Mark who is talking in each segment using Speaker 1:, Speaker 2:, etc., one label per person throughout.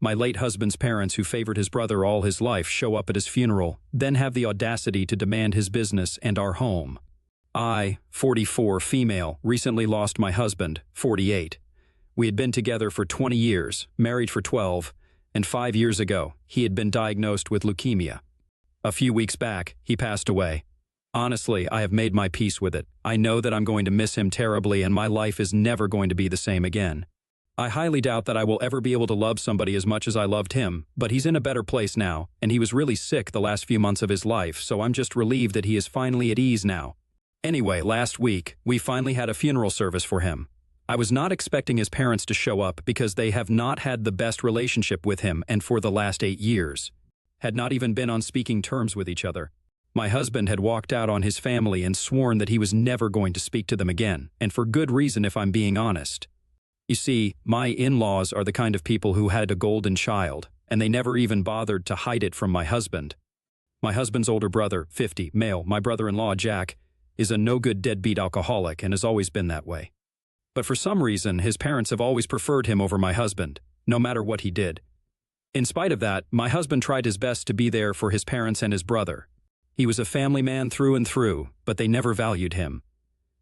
Speaker 1: My late husband's parents, who favored his brother all his life, show up at his funeral, then have the audacity to demand his business and our home. I, 44, female, recently lost my husband, 48. We had been together for 20 years, married for 12, and 5 years ago, he had been diagnosed with leukemia. A few weeks back, he passed away. Honestly, I have made my peace with it. I know that I'm going to miss him terribly and my life is never going to be the same again. I highly doubt that I will ever be able to love somebody as much as I loved him, but he's in a better place now, and he was really sick the last few months of his life, so I'm just relieved that he is finally at ease now. Anyway, last week, we finally had a funeral service for him. I was not expecting his parents to show up because they have not had the best relationship with him and for the last 8 years. Had not even been on speaking terms with each other. My husband had walked out on his family and sworn that he was never going to speak to them again, and for good reason if I'm being honest. You see, my in-laws are the kind of people who had a golden child, and they never even bothered to hide it from my husband. My husband's older brother, 50, male, my brother-in-law, Jack, is a no-good deadbeat alcoholic and has always been that way. But for some reason, his parents have always preferred him over my husband, no matter what he did. In spite of that, my husband tried his best to be there for his parents and his brother. He was a family man through and through, but they never valued him.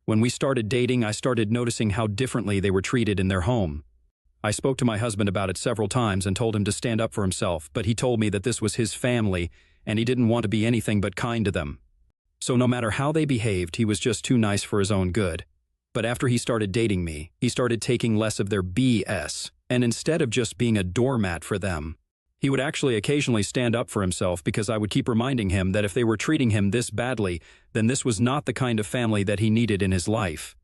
Speaker 1: When we started dating, I started noticing how differently they were treated in their home. I spoke to my husband about it several times and told him to stand up for himself, but he told me that this was his family and he didn't want to be anything but kind to them. So no matter how they behaved, he was just too nice for his own good. But after he started dating me, he started taking less of their BS, and instead of just being a doormat for them, he would actually occasionally stand up for himself because I would keep reminding him that if they were treating him this badly, then this was not the kind of family that he needed in his life.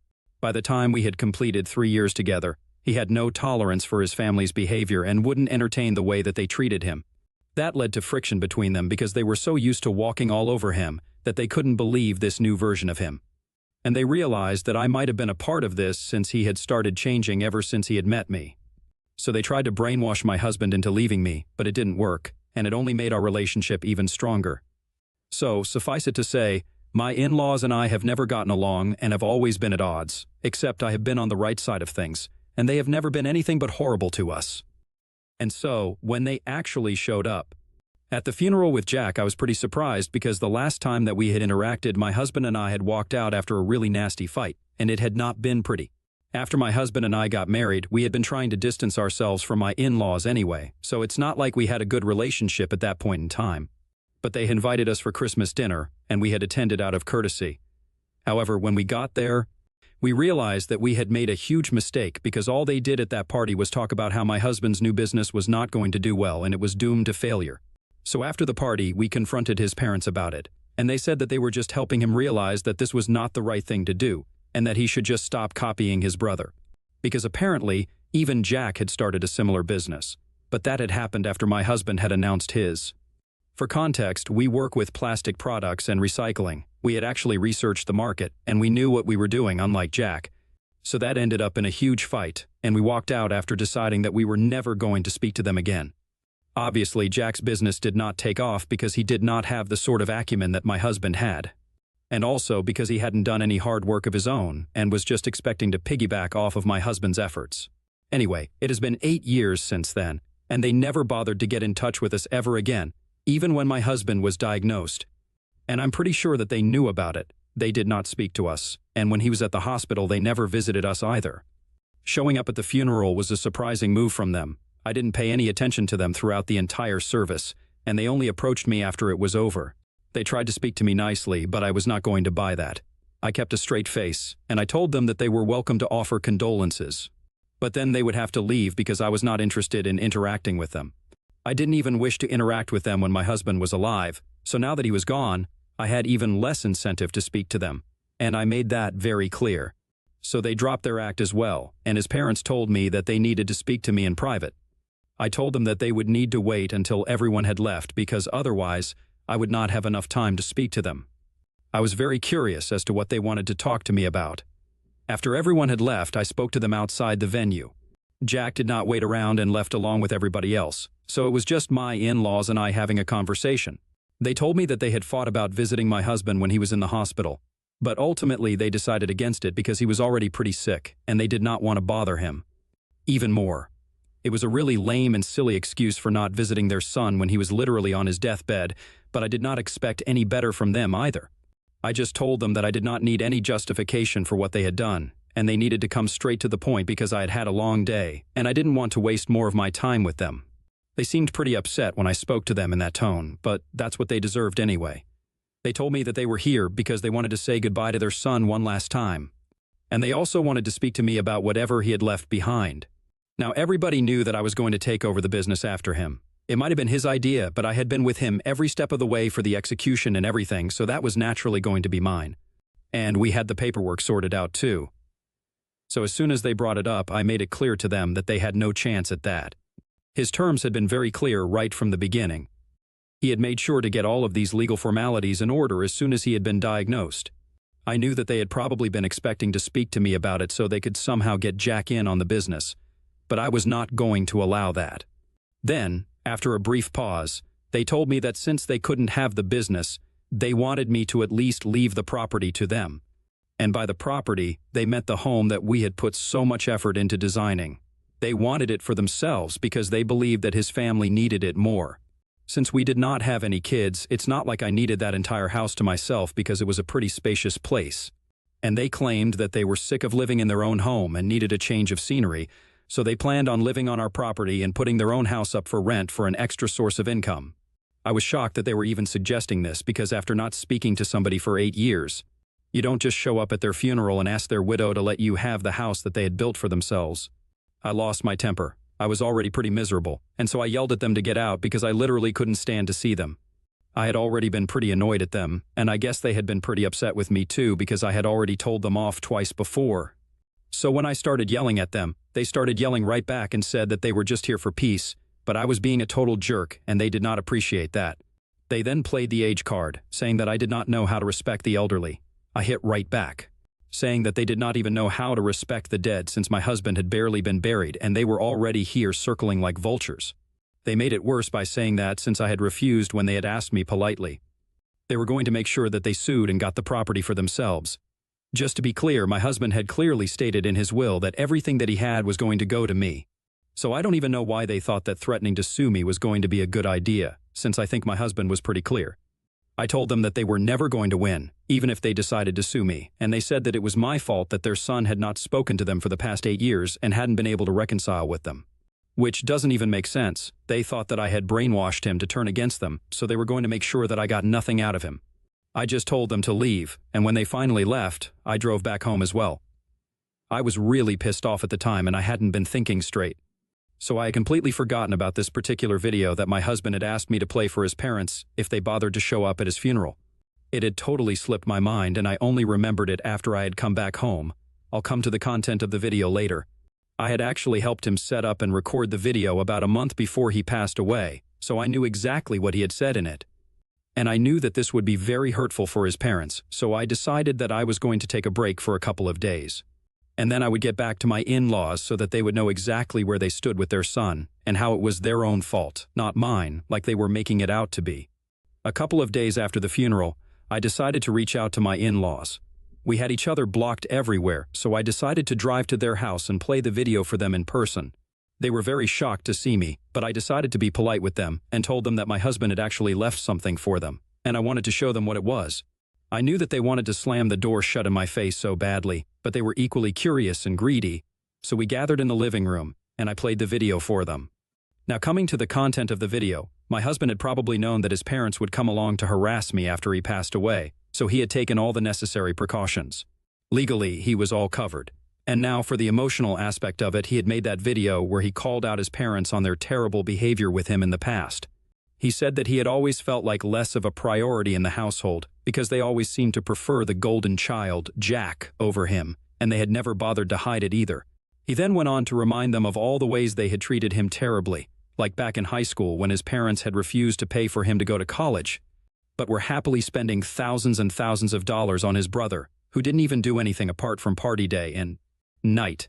Speaker 1: By the time we had completed 3 years together, he had no tolerance for his family's behavior and wouldn't entertain the way that they treated him. That led to friction between them because they were so used to walking all over him that they couldn't believe this new version of him. And they realized that I might have been a part of this since he had started changing ever since he had met me. So they tried to brainwash my husband into leaving me, but it didn't work, and it only made our relationship even stronger. So, suffice it to say, my in-laws and I have never gotten along and have always been at odds, except I have been on the right side of things, and they have never been anything but horrible to us. And so, when they actually showed up, at the funeral with Jack, I was pretty surprised because the last time that we had interacted, my husband and I had walked out after a really nasty fight, and it had not been pretty. After my husband and I got married, we had been trying to distance ourselves from my in-laws anyway, so it's not like we had a good relationship at that point in time. But they invited us for Christmas dinner, and we had attended out of courtesy. However, when we got there, we realized that we had made a huge mistake because all they did at that party was talk about how my husband's new business was not going to do well and it was doomed to failure. So after the party, we confronted his parents about it, and they said that they were just helping him realize that this was not the right thing to do, and that he should just stop copying his brother. Because apparently, even Jack had started a similar business, but that had happened after my husband had announced his. For context, we work with plastic products and recycling. We had actually researched the market, and we knew what we were doing, unlike Jack. So that ended up in a huge fight, and we walked out after deciding that we were never going to speak to them again. Obviously, Jack's business did not take off because he did not have the sort of acumen that my husband had. And also because he hadn't done any hard work of his own and was just expecting to piggyback off of my husband's efforts. Anyway, it has been 8 years since then, and they never bothered to get in touch with us ever again, even when my husband was diagnosed. And I'm pretty sure that they knew about it. They did not speak to us, and when he was at the hospital, they never visited us either. Showing up at the funeral was a surprising move from them. I didn't pay any attention to them throughout the entire service, and they only approached me after it was over. They tried to speak to me nicely, but I was not going to buy that. I kept a straight face, and I told them that they were welcome to offer condolences. But then they would have to leave because I was not interested in interacting with them. I didn't even wish to interact with them when my husband was alive, so now that he was gone, I had even less incentive to speak to them, and I made that very clear. So they dropped their act as well, and his parents told me that they needed to speak to me in private. I told them that they would need to wait until everyone had left because otherwise, I would not have enough time to speak to them. I was very curious as to what they wanted to talk to me about. After everyone had left, I spoke to them outside the venue. Jack did not wait around and left along with everybody else, so it was just my in-laws and I having a conversation. They told me that they had fought about visiting my husband when he was in the hospital, but ultimately they decided against it because he was already pretty sick and they did not want to bother him. Even more. It was a really lame and silly excuse for not visiting their son when he was literally on his deathbed, but I did not expect any better from them either. I just told them that I did not need any justification for what they had done, and they needed to come straight to the point because I had had a long day, and I didn't want to waste more of my time with them. They seemed pretty upset when I spoke to them in that tone, but that's what they deserved anyway. They told me that they were here because they wanted to say goodbye to their son one last time. And they also wanted to speak to me about whatever he had left behind. Now, everybody knew that I was going to take over the business after him. It might have been his idea, but I had been with him every step of the way for the execution and everything, so that was naturally going to be mine. And we had the paperwork sorted out too. So as soon as they brought it up, I made it clear to them that they had no chance at that. His terms had been very clear right from the beginning. He had made sure to get all of these legal formalities in order as soon as he had been diagnosed. I knew that they had probably been expecting to speak to me about it so they could somehow get Jack in on the business, but I was not going to allow that. Then, after a brief pause, they told me that since they couldn't have the business, they wanted me to at least leave the property to them. And by the property, they meant the home that we had put so much effort into designing. They wanted it for themselves because they believed that his family needed it more. Since we did not have any kids, it's not like I needed that entire house to myself because it was a pretty spacious place. And they claimed that they were sick of living in their own home and needed a change of scenery, so they planned on living on our property and putting their own house up for rent for an extra source of income. I was shocked that they were even suggesting this because after not speaking to somebody for 8 years, you don't just show up at their funeral and ask their widow to let you have the house that they had built for themselves. I lost my temper. I was already pretty miserable, and so I yelled at them to get out because I literally couldn't stand to see them. I had already been pretty annoyed at them, and I guess they had been pretty upset with me too because I had already told them off twice before. So when I started yelling at them, they started yelling right back and said that they were just here for peace, but I was being a total jerk and they did not appreciate that. They then played the age card, saying that I did not know how to respect the elderly. I hit right back, saying that they did not even know how to respect the dead since my husband had barely been buried and they were already here circling like vultures. They made it worse by saying that since I had refused when they had asked me politely, they were going to make sure that they sued and got the property for themselves. Just to be clear, my husband had clearly stated in his will that everything that he had was going to go to me. So I don't even know why they thought that threatening to sue me was going to be a good idea, since I think my husband was pretty clear. I told them that they were never going to win, even if they decided to sue me, and they said that it was my fault that their son had not spoken to them for the past 8 years and hadn't been able to reconcile with them. Which doesn't even make sense. They thought that I had brainwashed him to turn against them, so they were going to make sure that I got nothing out of him. I just told them to leave, and when they finally left, I drove back home as well. I was really pissed off at the time and I hadn't been thinking straight. So I had completely forgotten about this particular video that my husband had asked me to play for his parents if they bothered to show up at his funeral. It had totally slipped my mind and I only remembered it after I had come back home. I'll come to the content of the video later. I had actually helped him set up and record the video about a month before he passed away, so I knew exactly what he had said in it. And I knew that this would be very hurtful for his parents, so I decided that I was going to take a break for a couple of days. And then I would get back to my in-laws so that they would know exactly where they stood with their son and how it was their own fault, not mine, like they were making it out to be. A couple of days after the funeral, I decided to reach out to my in-laws. We had each other blocked everywhere, so I decided to drive to their house and play the video for them in person. They were very shocked to see me, but I decided to be polite with them and told them that my husband had actually left something for them, and I wanted to show them what it was. I knew that they wanted to slam the door shut in my face so badly, but they were equally curious and greedy, so we gathered in the living room, and I played the video for them. Now, coming to the content of the video, my husband had probably known that his parents would come along to harass me after he passed away, so he had taken all the necessary precautions. Legally, he was all covered. And now for the emotional aspect of it, he had made that video where he called out his parents on their terrible behavior with him in the past. He said that he had always felt like less of a priority in the household because they always seemed to prefer the golden child, Jack, over him, and they had never bothered to hide it either. He then went on to remind them of all the ways they had treated him terribly, like back in high school when his parents had refused to pay for him to go to college, but were happily spending thousands and thousands of dollars on his brother, who didn't even do anything apart from party day and night.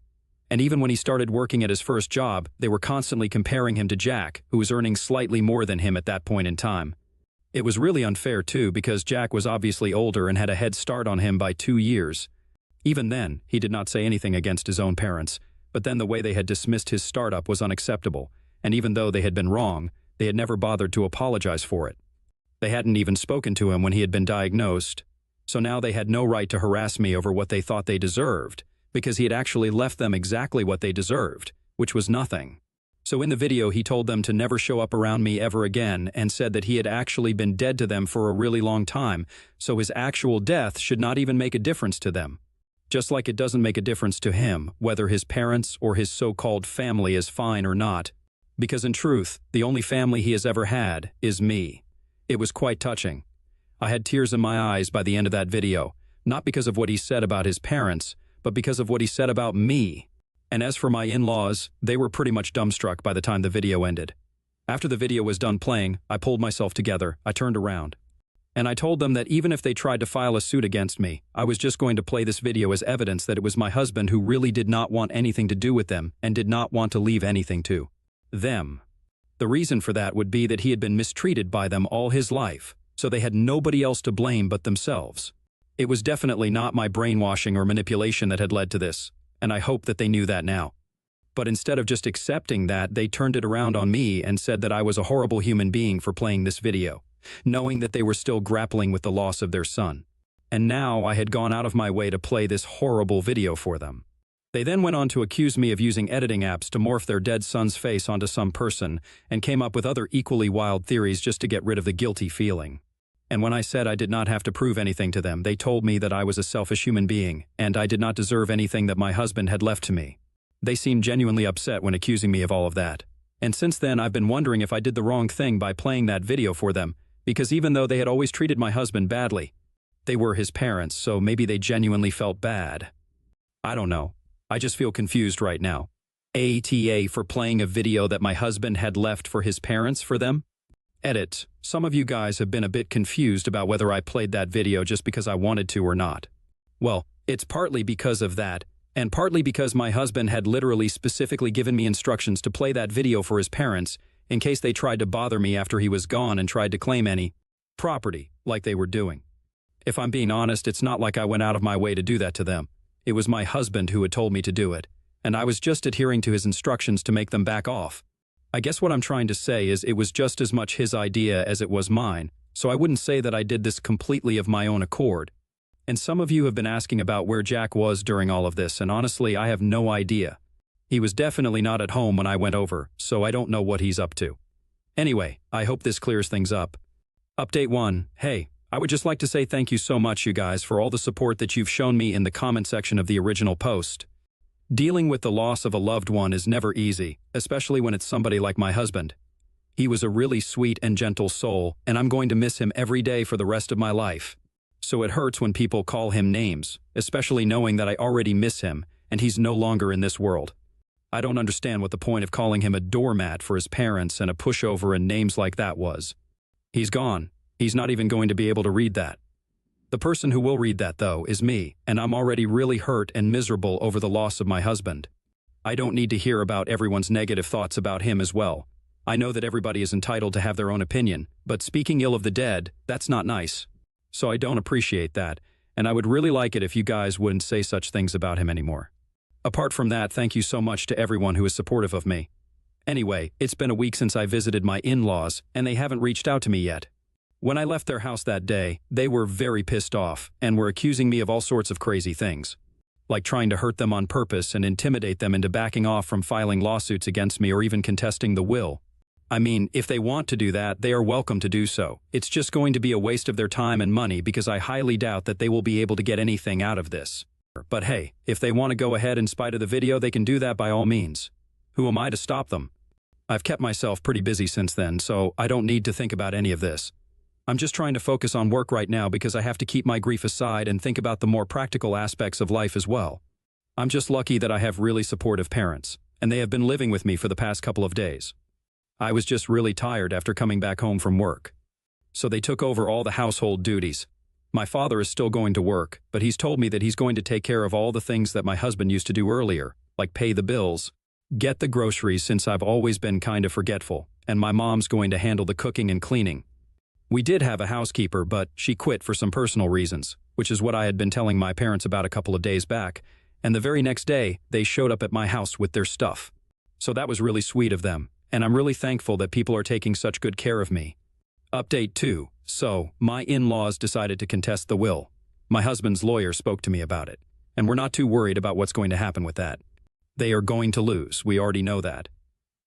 Speaker 1: And even when he started working at his first job, they were constantly comparing him to Jack, who was earning slightly more than him at that point in time. It was really unfair too, because Jack was obviously older and had a head start on him by 2 years. Even then, he did not say anything against his own parents, But then the way they had dismissed his startup was unacceptable, and even though they had been wrong, they had never bothered to apologize for it. They hadn't even spoken to him when he had been diagnosed, so now they had no right to harass me over what they thought they deserved, because he had actually left them exactly what they deserved, which was nothing. So in the video, he told them to never show up around me ever again and said that he had actually been dead to them for a really long time, so his actual death should not even make a difference to them. Just like it doesn't make a difference to him whether his parents or his so-called family is fine or not. Because in truth, the only family he has ever had is me. It was quite touching. I had tears in my eyes by the end of that video, not because of what he said about his parents, but because of what he said about me. And as for my in-laws, they were pretty much dumbstruck by the time the video ended. After the video was done playing, I pulled myself together, I turned around. And I told them that even if they tried to file a suit against me, I was just going to play this video as evidence that it was my husband who really did not want anything to do with them and did not want to leave anything to them. The reason for that would be that he had been mistreated by them all his life, so they had nobody else to blame but themselves. It was definitely not my brainwashing or manipulation that had led to this, and I hope that they knew that now. But instead of just accepting that, they turned it around on me and said that I was a horrible human being for playing this video, knowing that they were still grappling with the loss of their son. And now I had gone out of my way to play this horrible video for them. They then went on to accuse me of using editing apps to morph their dead son's face onto some person and came up with other equally wild theories just to get rid of the guilty feeling. And when I said I did not have to prove anything to them, they told me that I was a selfish human being and I did not deserve anything that my husband had left to me. They seemed genuinely upset when accusing me of all of that. And since then, I've been wondering if I did the wrong thing by playing that video for them, because even though they had always treated my husband badly, they were his parents, so maybe they genuinely felt bad. I don't know. I just feel confused right now. ATA for playing a video that my husband had left for his parents for them? Edit. Some of you guys have been a bit confused about whether I played that video just because I wanted to or not. Well, it's partly because of that, and partly because my husband had literally specifically given me instructions to play that video for his parents in case they tried to bother me after he was gone and tried to claim any property, like they were doing. If I'm being honest, it's not like I went out of my way to do that to them. It was my husband who had told me to do it, and I was just adhering to his instructions to make them back off. I guess what I'm trying to say is it was just as much his idea as it was mine, so I wouldn't say that I did this completely of my own accord. And some of you have been asking about where Jack was during all of this, and honestly, I have no idea. He was definitely not at home when I went over, so I don't know what he's up to. Anyway, I hope this clears things up. Update 1. Hey, I would just like to say thank you so much, you guys, for all the support that you've shown me in the comment section of the original post. Dealing with the loss of a loved one is never easy, especially when it's somebody like my husband. He was a really sweet and gentle soul, and I'm going to miss him every day for the rest of my life. So it hurts when people call him names, especially knowing that I already miss him and he's no longer in this world. I don't understand what the point of calling him a doormat for his parents and a pushover and names like that was. He's gone. He's not even going to be able to read that. The person who will read that, though, is me, and I'm already really hurt and miserable over the loss of my husband. I don't need to hear about everyone's negative thoughts about him as well. I know that everybody is entitled to have their own opinion, but speaking ill of the dead, that's not nice. So I don't appreciate that, and I would really like it if you guys wouldn't say such things about him anymore. Apart from that, thank you so much to everyone who is supportive of me. Anyway, it's been a week since I visited my in-laws, and they haven't reached out to me yet. When I left their house that day, they were very pissed off and were accusing me of all sorts of crazy things, like trying to hurt them on purpose and intimidate them into backing off from filing lawsuits against me or even contesting the will. I mean, if they want to do that, they are welcome to do so. It's just going to be a waste of their time and money because I highly doubt that they will be able to get anything out of this. But hey, if they want to go ahead in spite of the video, they can do that by all means. Who am I to stop them? I've kept myself pretty busy since then, so I don't need to think about any of this. I'm just trying to focus on work right now because I have to keep my grief aside and think about the more practical aspects of life as well. I'm just lucky that I have really supportive parents, and they have been living with me for the past couple of days. I was just really tired after coming back home from work. So they took over all the household duties. My father is still going to work, but he's told me that he's going to take care of all the things that my husband used to do earlier, like pay the bills, get the groceries since I've always been kind of forgetful, and my mom's going to handle the cooking and cleaning. We did have a housekeeper, but she quit for some personal reasons, which is what I had been telling my parents about a couple of days back, And the very next day, they showed up at my house with their stuff. So that was really sweet of them, and I'm really thankful that people are taking such good care of me. Update 2. So, my in-laws decided to contest the will. My husband's lawyer spoke to me about it, and we're not too worried about what's going to happen with that. They are going to lose, we already know that.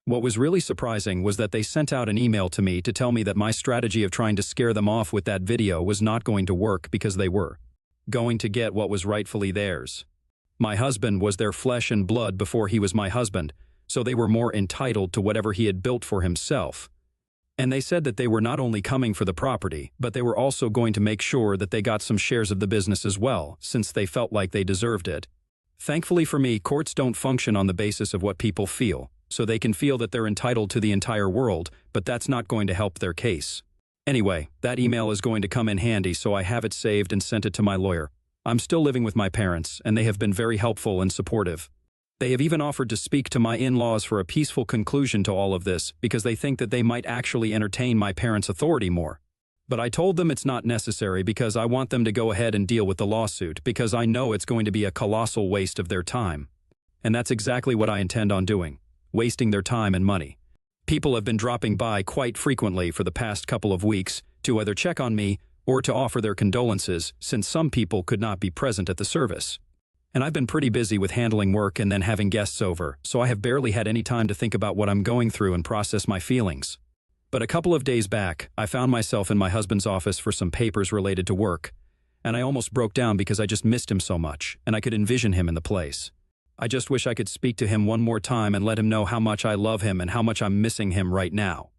Speaker 1: What was really surprising was that they sent out an email to me to tell me that my strategy of trying to scare them off with that video was not going to work because they were going to get what was rightfully theirs. My husband was their flesh and blood before he was my husband, so they were more entitled to whatever he had built for himself. And they said that they were not only coming for the property, but they were also going to make sure that they got some shares of the business as well, since they felt like they deserved it. Thankfully for me, courts don't function on the basis of what people feel, so they can feel that they're entitled to the entire world, but that's not going to help their case. Anyway, that email is going to come in handy, so I have it saved and sent it to my lawyer. I'm still living with my parents, and they have been very helpful and supportive. They have even offered to speak to my in-laws for a peaceful conclusion to all of this because they think that they might actually entertain my parents' authority more. But I told them it's not necessary because I want them to go ahead and deal with the lawsuit because I know it's going to be a colossal waste of their time. And that's exactly what I intend on doing, wasting their time and money. People have been dropping by quite frequently for the past couple of weeks to either check on me or to offer their condolences since some people could not be present at the service. And I've been pretty busy with handling work and then having guests over, so I have barely had any time to think about what I'm going through and process my feelings. But a couple of days back, I found myself in my husband's office for some papers related to work, and I almost broke down because I just missed him so much, and I could envision him in the place. I just wish I could speak to him one more time and let him know how much I love him and how much I'm missing him right now.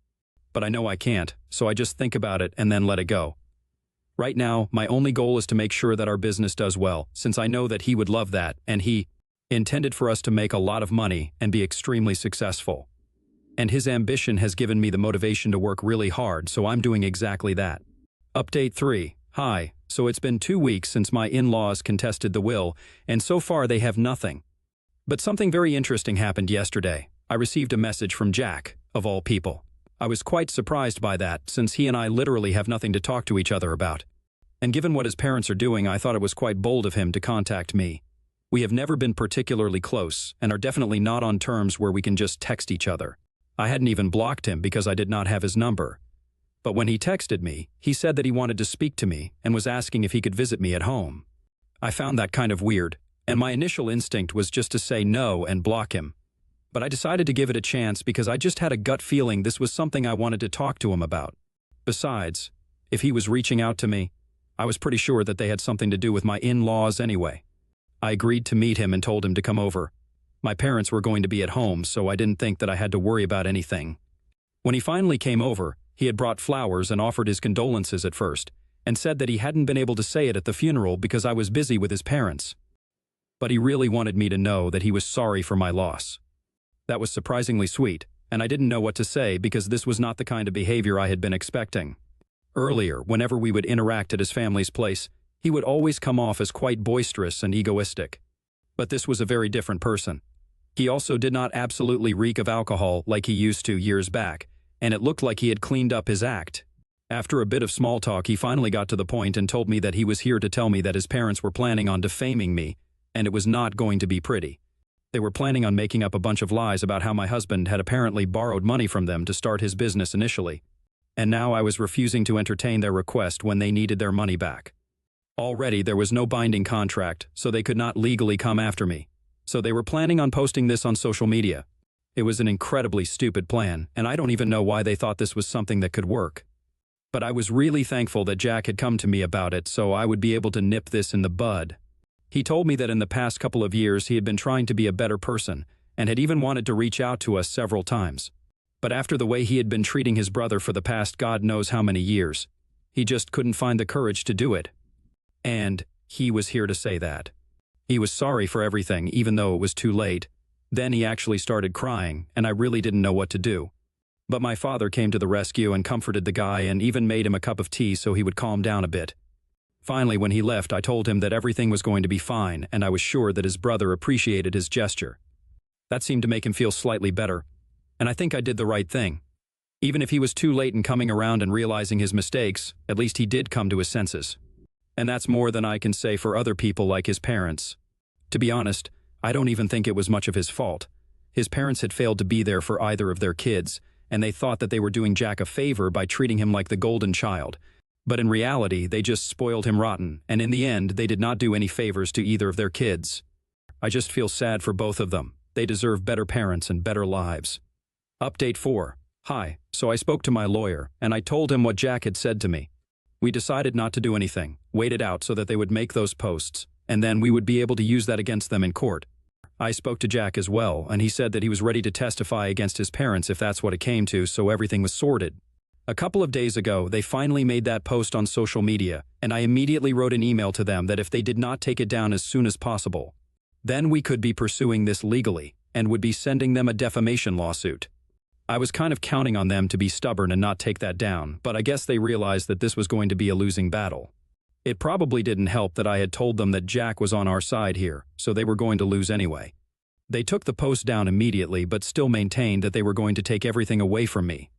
Speaker 1: But I know I can't, so I just think about it and then let it go. Right now, my only goal is to make sure that our business does well, since I know that he would love that, and he intended for us to make a lot of money and be extremely successful. And his ambition has given me the motivation to work really hard, so I'm doing exactly that. Update 3. Hi, so it's been 2 weeks since my in-laws contested the will, and so far they have nothing. But something very interesting happened yesterday. I received a message from Jack, of all people. I was quite surprised by that, since he and I literally have nothing to talk to each other about. And given what his parents are doing, I thought it was quite bold of him to contact me. We have never been particularly close, and are definitely not on terms where we can just text each other. I hadn't even blocked him because I did not have his number. But when he texted me, he said that he wanted to speak to me and was asking if he could visit me at home. I found that kind of weird, and my initial instinct was just to say no and block him. But I decided to give it a chance because I just had a gut feeling this was something I wanted to talk to him about. Besides, if he was reaching out to me, I was pretty sure that they had something to do with my in-laws anyway. I agreed to meet him and told him to come over. My parents were going to be at home, so I didn't think that I had to worry about anything. When he finally came over, he had brought flowers and offered his condolences at first, and said that he hadn't been able to say it at the funeral because I was busy with his parents. But he really wanted me to know that he was sorry for my loss. That was surprisingly sweet, and I didn't know what to say because this was not the kind of behavior I had been expecting. Earlier, whenever we would interact at his family's place, he would always come off as quite boisterous and egoistic. But this was a very different person. He also did not absolutely reek of alcohol like he used to years back, and it looked like he had cleaned up his act. After a bit of small talk, he finally got to the point and told me that he was here to tell me that his parents were planning on defaming me, and it was not going to be pretty. They were planning on making up a bunch of lies about how my husband had apparently borrowed money from them to start his business initially. And now I was refusing to entertain their request when they needed their money back. Already there was no binding contract, so they could not legally come after me. So they were planning on posting this on social media. It was an incredibly stupid plan, and I don't even know why they thought this was something that could work. But I was really thankful that Jack had come to me about it so I would be able to nip this in the bud. He told me that in the past couple of years he had been trying to be a better person and had even wanted to reach out to us several times. But after the way he had been treating his brother for the past God knows how many years, he just couldn't find the courage to do it. And he was here to say that. He was sorry for everything, even though it was too late. Then he actually started crying, and I really didn't know what to do. But my father came to the rescue and comforted the guy and even made him a cup of tea so he would calm down a bit. Finally, when he left, I told him that everything was going to be fine, and I was sure that his brother appreciated his gesture. That seemed to make him feel slightly better, and I think I did the right thing. Even if he was too late in coming around and realizing his mistakes, at least he did come to his senses. And that's more than I can say for other people like his parents. To be honest, I don't even think it was much of his fault. His parents had failed to be there for either of their kids, and they thought that they were doing Jack a favor by treating him like the golden child. But in reality, they just spoiled him rotten, and in the end, they did not do any favors to either of their kids. I just feel sad for both of them. They deserve better parents and better lives. Update 4. Hi, so I spoke to my lawyer, and I told him what Jack had said to me. We decided not to do anything, wait it out so that they would make those posts, and then we would be able to use that against them in court. I spoke to Jack as well, and he said that he was ready to testify against his parents if that's what it came to, so everything was sorted. A couple of days ago, they finally made that post on social media, and I immediately wrote an email to them that if they did not take it down as soon as possible, then we could be pursuing this legally and would be sending them a defamation lawsuit. I was kind of counting on them to be stubborn and not take that down, but I guess they realized that this was going to be a losing battle. It probably didn't help that I had told them that Jack was on our side here, so they were going to lose anyway. They took the post down immediately but still maintained that they were going to take everything away from me.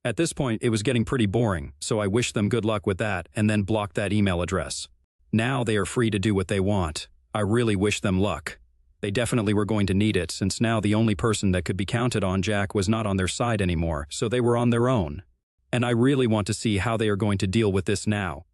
Speaker 1: At this point, it was getting pretty boring, so I wished them good luck with that and then blocked that email address. Now they are free to do what they want. I really wish them luck. They definitely were going to need it, since now the only person that could be counted on, Jack, was not on their side anymore, so they were on their own. And I really want to see how they are going to deal with this now.